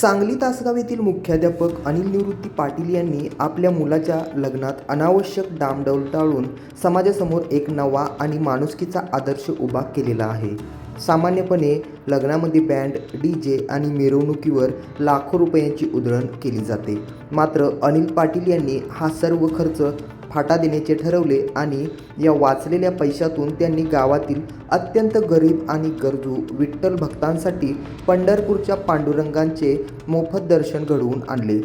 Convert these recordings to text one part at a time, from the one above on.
सांगली तासगाव येथील मुख्याध्यापक अनिल निवृत्ती पाटील यांनी आपल्या मुलाच्या लग्नात अनावश्यक डामडौल टाळून समाजासमोर एक नवा आणि माणुसकीचा आदर्श उभा केलेला आहे। सामान्यपणे लग्नामध्ये बँड, डीजे आणि मिरवणुकीवर लाखो रुपयांची उधळण केली जाते। मात्र अनिल पाटील यांनी हा सर्व खर्च फाटा देण्याचे ठरवले आणि या वाचलेल्या पैशातून त्यांनी गावातील अत्यंत गरीब आणि गरजू विठ्ठल भक्तांसाठी पंढरपूरच्या पांडुरंगाचे मोफत दर्शन घडवून आणले।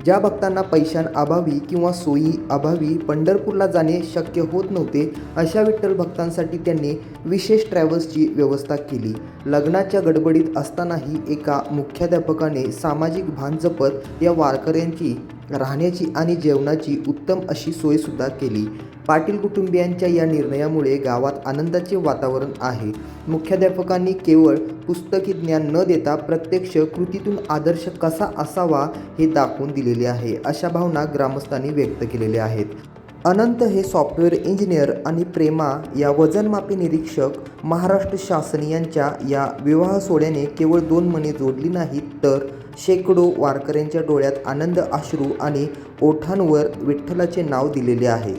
ज्या भक्तांना पैशांअभावी किंवा सोयी अभावी पंढरपूरला जाणे शक्य होत नव्हते, अशा विठ्ठल भक्तांसाठी त्यांनी विशेष ट्रॅव्हल्सची व्यवस्था केली। लग्नाच्या गडबडीत असतानाही एका मुख्याध्यापकाने सामाजिक भान जपत या वारकऱ्यांची राहण्याची आणि जेवणाची उत्तम अशी सोयसुद्धा केली। पाटील कुटुंबियांच्या या निर्णयामुळे गावात आनंदाचे वातावरण आहे। मुख्याध्यापकांनी केवळ पुस्तकी ज्ञान न देता प्रत्यक्ष कृतीतून आदर्श कसा असावा हे दाखवून दिलेले आहे, अशा भावना ग्रामस्थांनी व्यक्त केलेल्या आहेत। अनंत हे सॉफ्टवेअर इंजिनियर आणि प्रेमा या वजनमापी निरीक्षक महाराष्ट्र शासन यांच्या या विवाह सोहळ्याने केवळ 2 मने जोडली नाहीत, तर शेकडो वारकऱ्यांच्या डोळ्यात आनंद अश्रू आणि ओठांवर विठ्ठलाचे नाव दिलेले आहे।